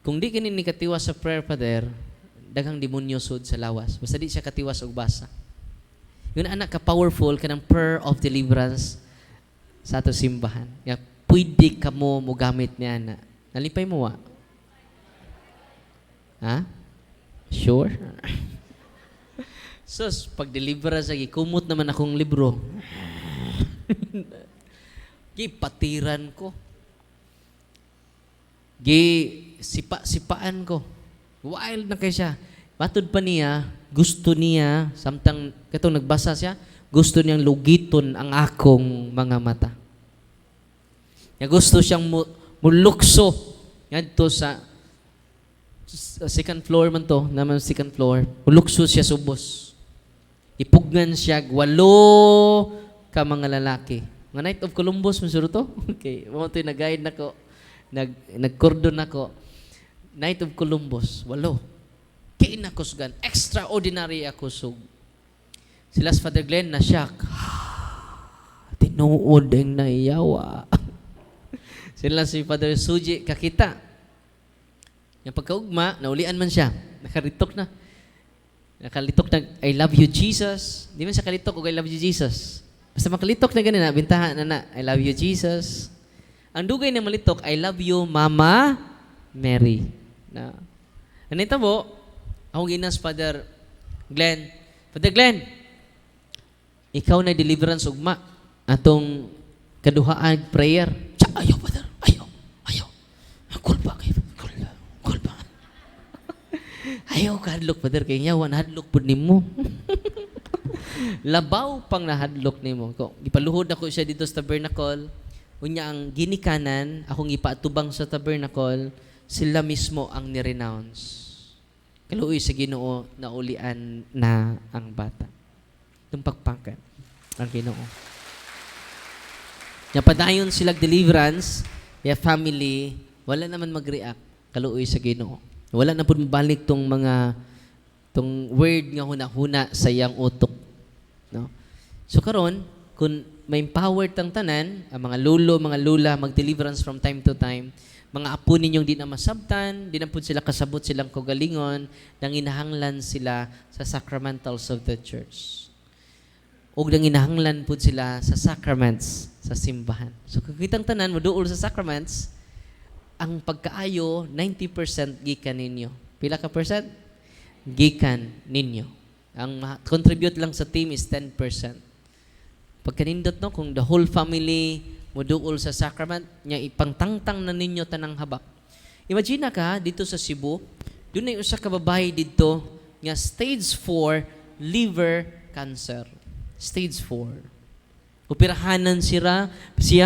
kung di kini ni katiwas sa prayer, Father, daghang demonyo sud sa lawas. Basta di siya katiwas og basa. Yun anak ka powerful kanang prayer of deliverance sa ato simbahan. Nga pwede ka mo gamit niya na. Nalipay mo wa? Ha? Sure? Sus, pag-deliverance lagi, kumot naman akong libro. Gipatiran ko. Sipa-sipaan ko. Wild na kay siya. Matod pa niya, gusto niya, samtang katong nagbasa siya, gusto niyang lugiton ang akong mga mata. Niya gusto siyang mulukso. Yan to sa second floor man to, naman second floor. Mulukso siya subos. Ipugnan siya, 8 ka mga lalaki. Nga Night of Columbus, masuro to? Okay, mga ito nag-guide na ko, nag-cordon na ko. Night of Columbus, 8. Kinakusgan, extraordinary akusog. Sila sa Father Glenn na shock. Tinuod ang naiyawa. Sila si Father Suji kakita. Yung pagkaugma, naulian man siya. Nakalitok na. Nakalitok na, I love you, Jesus. Di man siya kalitok o I love you, Jesus. Basta makalitok na ganun na, bintahan na, I love you, Jesus. Ang dugay na malitok, I love you, Mama Mary. Na. Anita mo, akong ginas, Father Glenn. Father Glenn, ikaw na deliverance ugma. Atong kaduhaan prayer. Ayaw, Father. Ayaw. Kulpa kayo. Kulpa. Ayaw ka hadlok, Father. Kaya yawan, hadlok po ni mo. Labaw pang nahadlok ni mo. Ipaluhod ako siya dito sa tabernacle. Unya ang ginikanan, akong ipatubang sa tabernacle, sila mismo ang nirenounce. Kaluoy sa Ginoo na ulian na ang bata. Itong pagpakan ang Ginoo. Napadayon sila deliverance, ya family, wala naman mag-react. Kaluoy sa Ginoo. Wala na po mabalik tong word nga huna-huna sa iyang utok. No? So karon, kung may empowered tang tanan, ang mga lolo, mga lula, mag-deliverance from time to time, mga apo ninyong di na masabtan, di na po sila kasabot silang kagalingon, nang inahanglan sila sa sacramentals of the church. O nang inahanglan po sila sa sacraments, sa simbahan. So kung kitang tanan, maduol sa sacraments, ang pagkaayo, 90% gikan ninyo. Pila ka percent? Gikan ninyo. Ang contribute lang sa team is 10%. Pagkanindot no, kung the whole family muduol sa sacrament, niya ipangtangtang na ninyo tanang habak. Imagine ka, dito sa Cebu, doon ay usa ka babae dito, nga stage 4 liver cancer. Stage 4. Operahanan siya,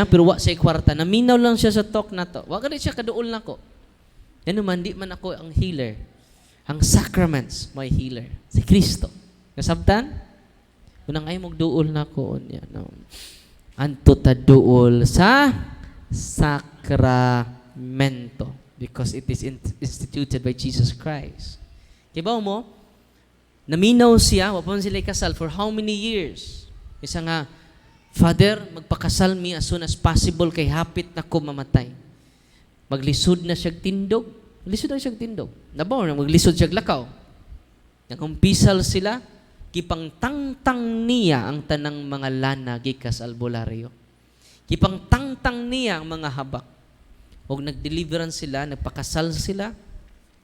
pero wa sa kwarta. Naminaw lang siya sa talk na to. Wa ka siya kaduol na ko. Ano man, di man ako ang healer. Ang sacraments, my healer. Si Kristo. Nasabtan? Unang ay magduol na ko. No. Anto ta duol sa sakramento. Because it is instituted by Jesus Christ. Kibaw mo, naminaw siya, wapon sila kasal for how many years? Isa nga, Father, magpakasal mi as soon as possible kay hapit na ko mamatay. Maglisod na siya tindog. Lisod na siya tindog. Nabaw na maglisod siya lakaw. Nagumpisal sila, kipang tangtang niya ang tanang mga lana gikas albularyo. Kipang tangtang niya ang mga habak. O nagdeliverance sila, nagpakasal sila.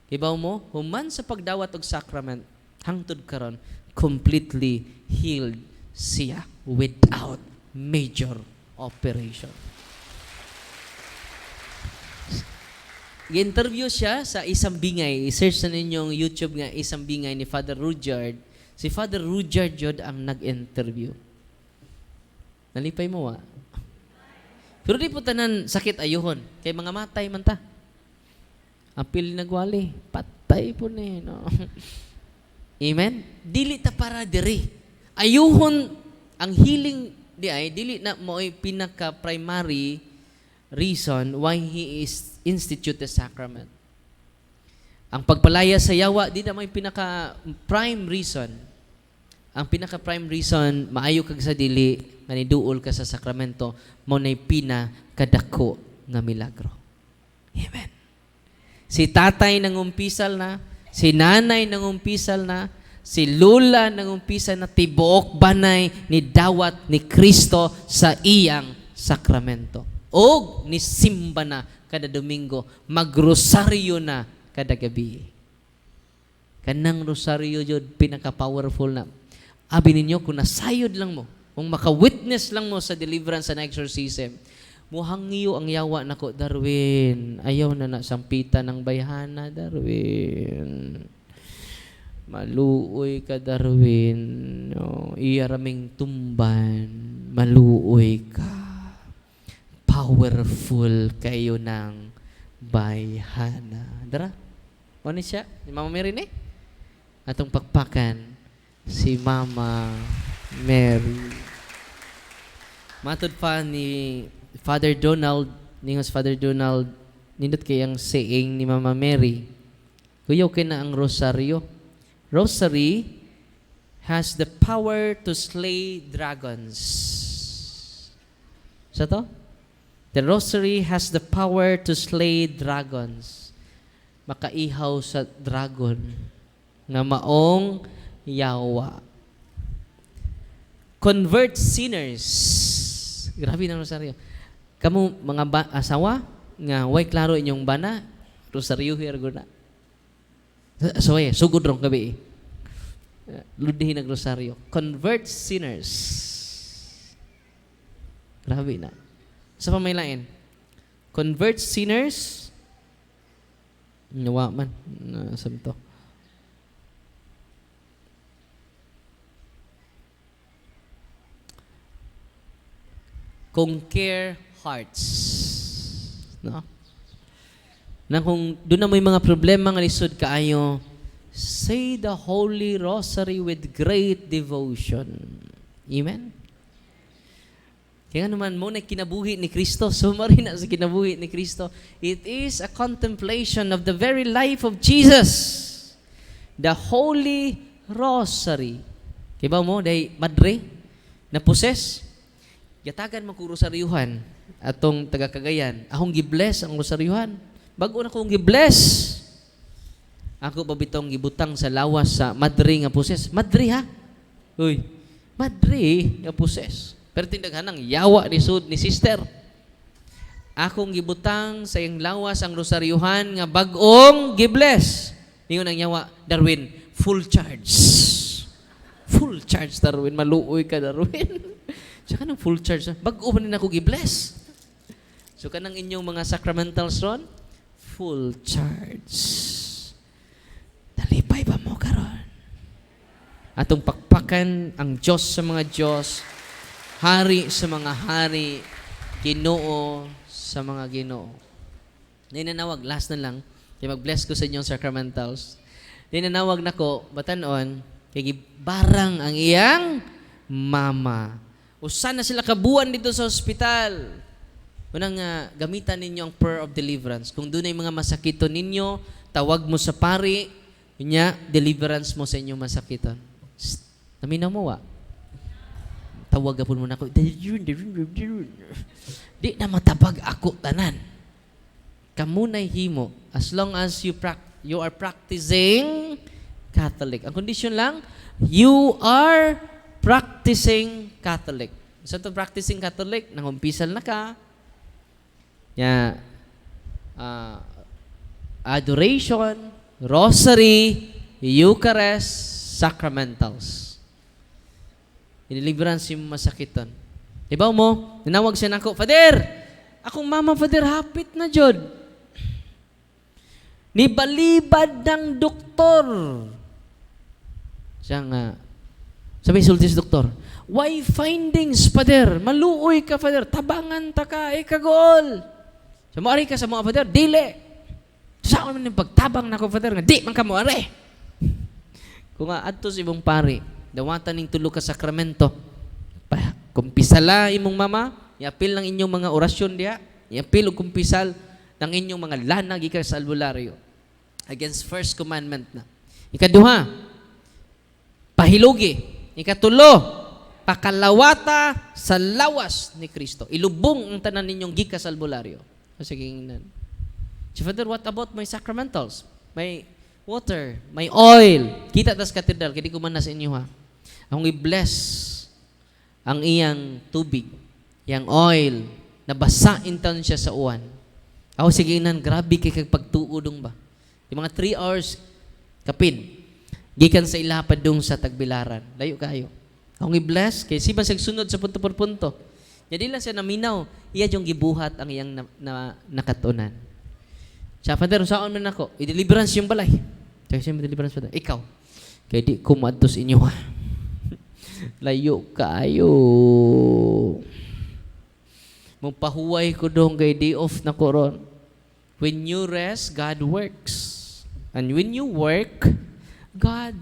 Kibaw mo, human sa pagdawat og sacrament, hangtod karon completely healed siya without major operation. I-interview siya sa isang bingay. I-search na ninyong YouTube nga isang bingay ni Father Rudyard. Si Father Rudyard Jod ang nag-interview. Nalipay mo Pero di po tanan sakit ayuhon. Kay mga matay man ta. Apil nagwali. Patay po ni. No? Amen? Dili ta para diri. Ayuhon ang healing dili na mo ay pinaka-primary reason why he is institute the sacrament. Ang pagpalaya sa yawa, di na may pinaka-prime reason. Ang pinaka-prime reason, maayo kag sa dili, maniduol ka sa sakramento, mo na'y pinakadako nga milagro. Amen. Si tatay nangumpisal na, si nanay nangumpisal na, si lula nangumpisal na, tibuok banay ni dawat ni Kristo sa iyang sakramento. O ni simba na kada Domingo, magrosaryo na kada gabi. Kanang rosaryo yun, pinaka-powerful na. Abi ninyo, kung nasayod lang mo, kung maka-witness lang mo sa deliverance and exorcism, muhangyo ang yawa na ko, Darwin. Ayaw na sampitan ng bayhana, Darwin. Maluoy ka, Darwin. No, iyaraming tumban. Maluoy ka. Powerful kayo ng bayhana. Dara? Ano siya? Si Mama Mary ni? Atong pakpakan si Mama Mary. Matod pa ni Father Donald, ningos Father Donald, nindot kayang saying ni Mama Mary. Kuyaw kay na ang rosaryo. Rosary has the power to slay dragons. Sa to? The rosary has the power to slay dragons. makaihaw sa dragon nga maong yawa. Convert sinners. Grabe ng rosaryo. Kamu mga asawa nga way klaro inyong bana, rosaryo here guna. So sugod rong gabi. Ludihin ang rosaryo. Convert sinners. Grabe na. Sa pamailain. Convert sinners. Nawa man. Nasam to. Conquer hearts. No? Na kung doon na may mga problema nga lisod kaayo, say the Holy Rosary with great devotion. Amen? Kaya naman mo na kinabuhi ni Kristo, sumari na sa kinabuhi ni Kristo. It is a contemplation of the very life of Jesus. The Holy Rosary. Kaya ba mo, dahil madre, na poses, yatagan mo kong rosaryuhan atong taga-Cagayan. Akong gibless ang rosaryuhan. Bago na kong gibless, ako babitong gibutang sa lawas sa madre nga poses. Madre ha? Uy, madre nga poses. Pero tindaghan ng yawa ni sud ni sister. Akong gibutang sa iyang lawas ang rosaryuhan nga bagong gibless. Ningon ang yawa, Darwin, full charge. Full charge, Darwin. Maluoy ka, Darwin. Saka ng full charge. Bago pa rin ako gibless. So kanang inyong mga sacramentals ron, full charge. Nalipay ba mo karon? Atong pakpakan ang Diyos sa mga Diyos, Hari sa mga hari, Ginoo sa mga Ginoo. Ninanawag, last na lang, kaya mag-bless ko sa inyong sacramentals. Ninanawag na ko, batanon, kaya barang ang iyang mama. Usan na sila kabuan dito sa ospital. Unang gamitan ninyo ang prayer of deliverance. Kung doon ay mga masakiton ninyo, tawag mo sa pari, niya, deliverance mo sa inyong masakiton. Naminaw mo wa? Tawag po mo na ako. Di na matabag ako tanan. Kamunay himo. As long as you are practicing Catholic. Ang condition lang, you are practicing Catholic. Sa to practicing Catholic, nangumpisal na ka. Adoration, Rosary, Eucharist, Sacramentals. Deliverance yung masakiton. Diba mo? Ninawag siya nako, Father! Akong mama, Father, hapit na jud. Nibalibad ng doktor. Siya nga, sabi sultis doktor, why findings, Father? Maluoy ka, Father. Tabangan ta ka, ikagol. So, maari ka sa mga, Father, dili. Saan man yung pagtabang na ko, Father, nga di man ka maari. Kung nga, adto si ibong pari, dawatan ning tulo ka sakramento. Kumpisala imong mama, iapil ng inyong mga orasyon diha, iapil o kumpisal ng inyong mga lanag ika sa albularyo. Against first commandment na. Ikaduha, pahilugi. Ikatulo, pakalawata sa lawas ni Kristo. Ilubong ang tanan ninyong gikas sa albularyo. Sige, si Father, what about my sacramentals? My water, my oil. Kita tas katedral, kaya di ko man na sa inyo ha. Akong i-bless ang iyang tubig, iyang oil, nabasain taon siya sa uwan. Ako sige nan, grabe kay pagtuudong ba? Yung mga 3 hours, kapin, gikan sa ilapad dong sa tagbilaran. Layo kayo. Akong i-bless, kay siba sagsunod sa punto por punto. Jadi lang siya naminaw, iya yung gibuhat ang iyang nakatunan. Siya, Father, saan man ako? I-deliverance yung balay. Siya, siya deliverance pa. Ikaw, kaya di kumadtos inyo ha. Layo kayo. Magpahuway ko doon kay day off na koron. When you rest, God works. And when you work, God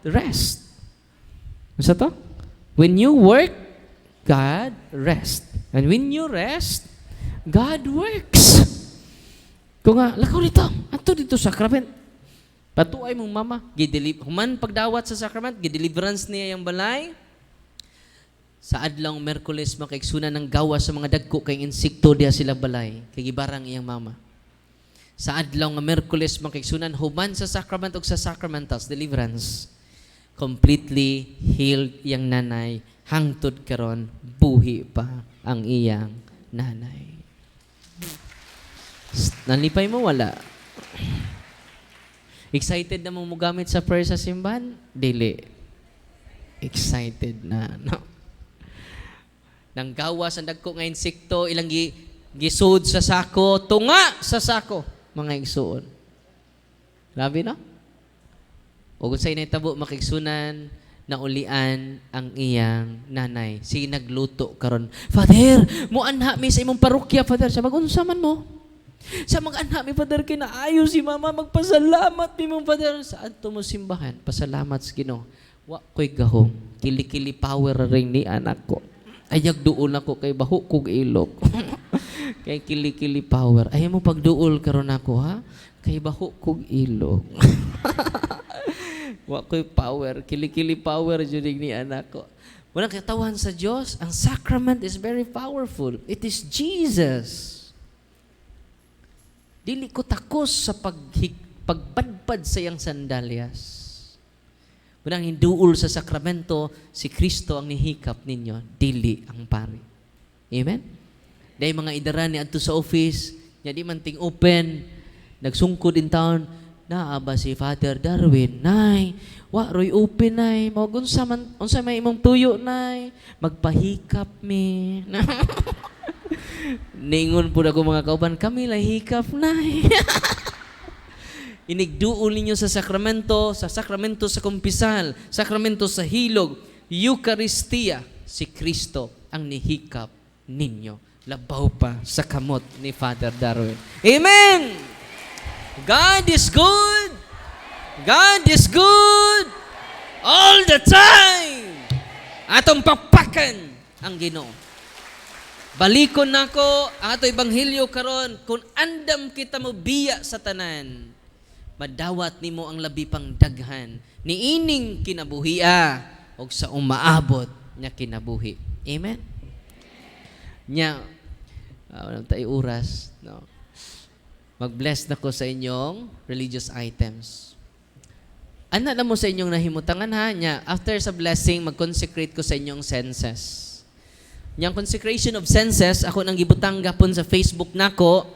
rest. Masa to? When you work, God rest. And when you rest, God works. Kung nga, lakaw dito. Ato dito sakrament. Patuay mong mama. Human pagdawat sa sakrament, gideliverance niya yung balay. Sa adlang Merkules, makaigsunan ng gawa sa mga dagko kay insekto diya sila balay. Kay gibarang iyang mama. sa adlaw nga Miyerkules makigsunan human sa sacrament ug sa sacramentals deliverance. Completely healed yang nanay, hangtod karon buhi pa ang iyang nanay. Nalipay mo wala? Excited na mo gamit sa prayer sa simbahan? Dili. Excited na, no? Nang gawas ang dagko nga insekto, ilang gisud sa sako, tunga sa sako, mga igsuon. Grabe, no? O kung sa'yo tabo makigsunan, naulian ang iyang nanay. Sige nagluto karon. Father, mo anha mi sa imong parokya, Father. Sa mag-unsa man mo? Sa mag-anha mi, Father, kinaayo si Mama, magpasalamat mi mong Father. Saan to mo simbahan? Pasalamat sa Ginoo. Wa ko'y gahong. Kili-kili power ring ni anak ko. Ayag duol ako kay baho kog ilok. Kay kili-kili power. Ayaw mo pagduol karon ako, ha? Kay baho kog ilok. Wa ko'y power. Kili-kili power judig ni anak ko. Walang katawan sa Diyos. Ang sacrament is very powerful. It is Jesus. Dili ko takos sa pagpadpad sa iyang sandalyas. Walang hinduol sa sakramento, si Kristo ang nihikap ninyo, dili ang pari. Amen? Dahil mga idaran ni adto sa office, niya di man ting open, nagsungkod in town, naaba si Father Darwin, nay, wa roy open nay, magunsa man, unsa may imong tuyo nay, magpahikap mi. Ningon po ako mga kauban, kami lang hikap nay. Inigduol ninyo sa sakramento sa kumpisal, sakramento sa hilog, Eucharistia, si Kristo ang nihikap ninyo. Labaw pa sa kamot ni Father Darwin. Amen! God is good! God is good! All the time! Atong papakan ang Ginoo. Balikon nako ang ato ebanghelyo karon kung andam kita mo biya sa tanan. Madawat nimo ang labi pang daghan niining kinabuhia og sa umaabot nya kinabuhi. Amen. Nya walang tayo oras, no. Mag-bless na ko sa inyong religious items. Ana na mo sa inyong nahimutangan ha nya after sa blessing mag-consecrate ko sa inyong senses. Yang consecration of senses ako nang gibutang gapon sa Facebook nako.